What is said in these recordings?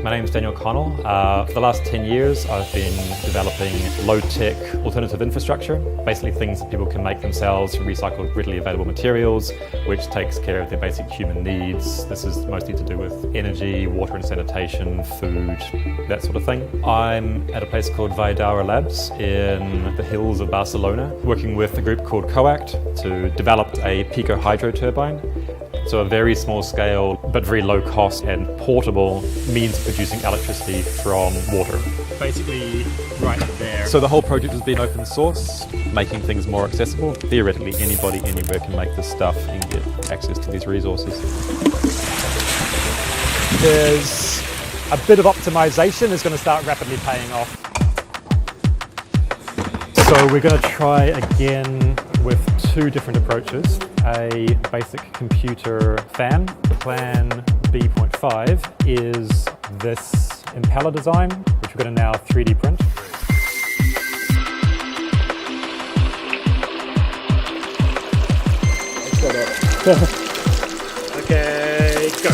My name's Daniel Connell. For the last 10 years I've been developing low-tech alternative infrastructure, basically things that people can make themselves from recycled readily available materials, which takes care of their basic human needs. This is mostly to do with energy, water and sanitation, food, that sort of thing. I'm at a place called Vaidara Labs in the hills of Barcelona, working with a group called COACT to develop a pico hydro turbine. So a very small scale, but very low cost and portable means of producing electricity from water. Basically right there. So the whole project has been open source, making things more accessible. Theoretically, anybody anywhere can make this stuff and get access to these resources. There's a bit of optimization is going to start rapidly paying off. So we're going to try again with two different approaches. A basic computer fan. Plan B.5 is this impeller design, which we're going to now 3D print. Okay, go.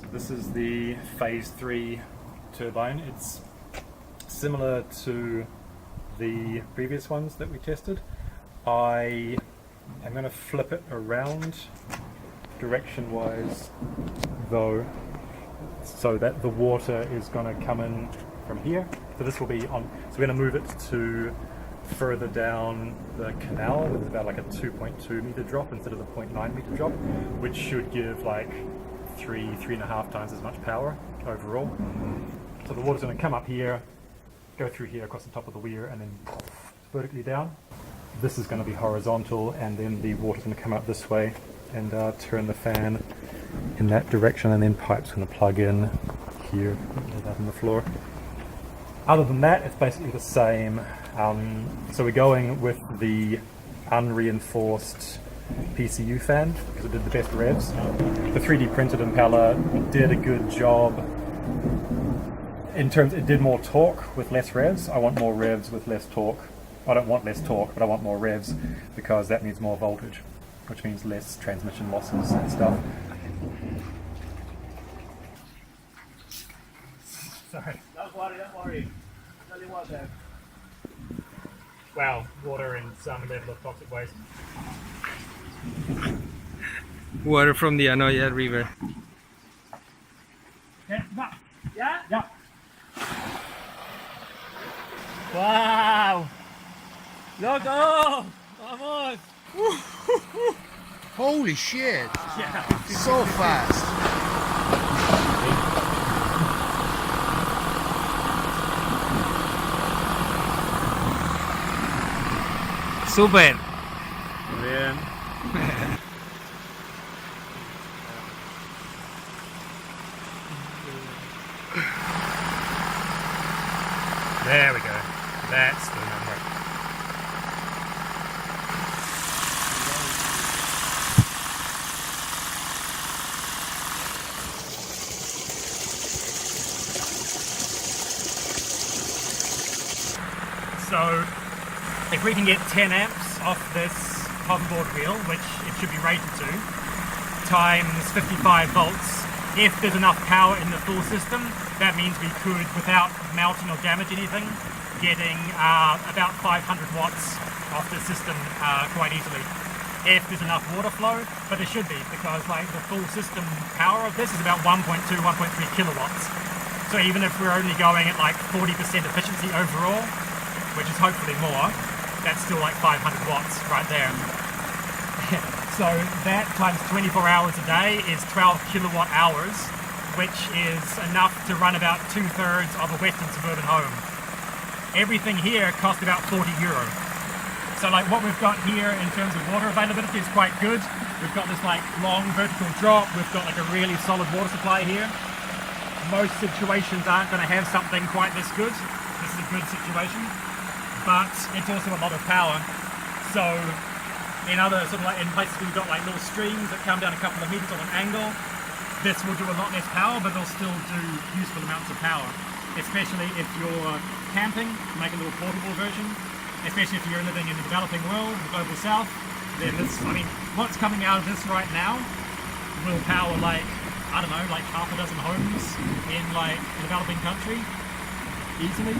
So this is the phase 3 turbine. It's similar to the previous ones that we tested. I am going to flip it around direction-wise though, so that the water is going to come in from here. So this will be on, so we're going to move it to further down the canal with about like a 2.2 meter drop instead of the 0.9 meter drop, which should give like 3.5 times as much power overall. So the water's going to come up here, go through here across the top of the weir and then vertically down. This is going to be horizontal, and then the water's going to come up this way and turn the fan in that direction, and then pipe's going to plug in here, out on the floor. Other than that, it's basically the same. So we're going with the unreinforced PCU fan because it did the best revs. The 3D printed impeller did a good job. In terms, it did more torque with less revs. I want more revs with less torque. I don't want less torque, but I want more revs because that means more voltage, which means less transmission losses and stuff. Sorry. Don't worry. I'll tell you what then. Wow, water and some level of toxic waste. Water from the Anoya River. Yeah? Yeah. Wow! Loco! Vamos! Holy shit! Yeah. So fast! Super! Bien. There we go. That's the number. So, if we can get 10 amps off this hoverboard wheel, which it should be rated to, times 55 volts, if there's enough power in the full system, that means we could, without melting or damage anything, getting about 500 watts off the system quite easily. If there's enough water flow, but there should be, because like the full system power of this is about 1.2, 1.3 kilowatts. So even if we're only going at like 40% efficiency overall, which is hopefully more, that's still like 500 watts right there. So that times 24 hours a day is 12 kilowatt hours, which is enough to run about 2/3 of a western suburban home. Everything here cost about 40 euro. So like what we've got here in terms of water availability is quite good. We've got this like long vertical drop, we've got like a really solid water supply here. Most situations aren't going to have something quite this good. This is a good situation, but it's also a lot of power. So in other sort of like in places where you've got like little streams that come down a couple of meters on an angle, this will do a lot less power, but it'll still do useful amounts of power. Especially if you're camping, make a little portable version. Especially if you're living in the developing world, the global south, then this, I mean, what's coming out of this right now will power like, I don't know, like half a dozen homes in like a developing country easily,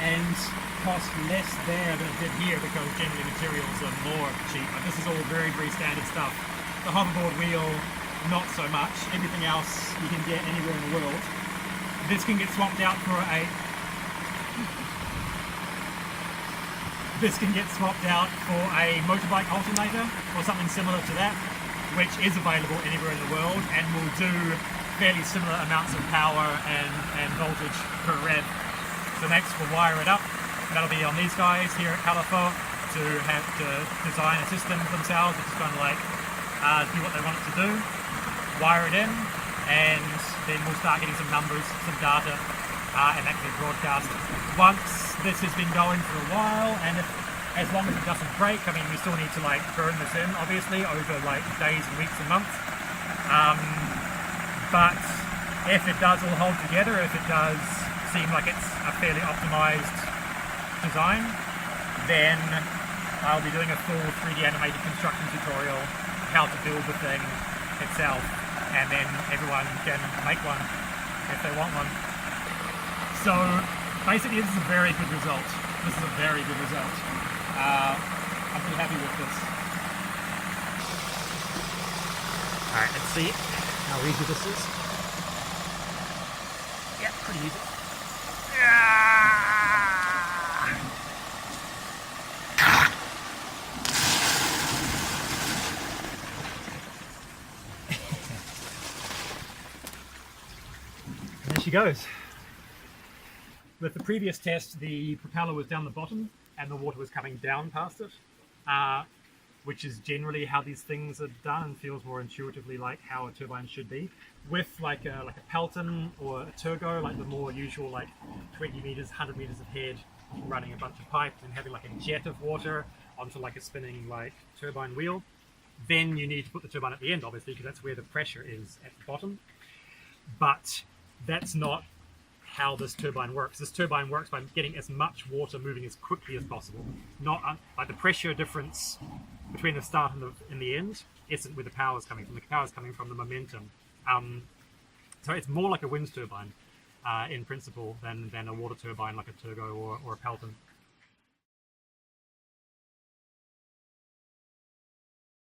and cost less there than it did here because generally materials are more cheap. But this is all very, very standard stuff. The hoverboard wheel, not so much. Everything else you can get anywhere in the world. This can get swapped out for a motorbike alternator or something similar to that, which is available anywhere in the world and will do fairly similar amounts of power and voltage per rev. So next we'll wire it up. That'll be on these guys here at Califo to have to design a system for themselves, which is kind of like do what they want it to do, wire it in, and then we'll start getting some numbers, some data, and actually broadcast. Once this has been going for a while, and as long as it doesn't break, I mean, we still need to like burn this in, obviously, over like days and weeks and months. But if it does all hold together, if it does seem like it's a fairly optimized design, then I'll be doing a full 3D animated construction tutorial how to build the thing itself, and then everyone can make one if they want one. So basically this is a very good result. This is a very good result. I'm pretty happy with this. Alright, let's see how easy this is. Yeah, pretty easy. There she goes. With the previous test, the propeller was down the bottom and the water was coming down past it, which is generally how these things are done and feels more intuitively like how a turbine should be. With like a Pelton or a Turgo, like the more usual like 20 meters, 100 meters of head, running a bunch of pipe and having like a jet of water onto like a spinning like turbine wheel, then you need to put the turbine at the end, obviously, because that's where the pressure is at the bottom. But that's not how this turbine works. This turbine works by getting as much water moving as quickly as possible. Not like the pressure difference between the start and the end isn't where the power is coming from. The power is coming from the momentum. So it's more like a wind turbine in principle than a water turbine like a Turgo or a Pelton.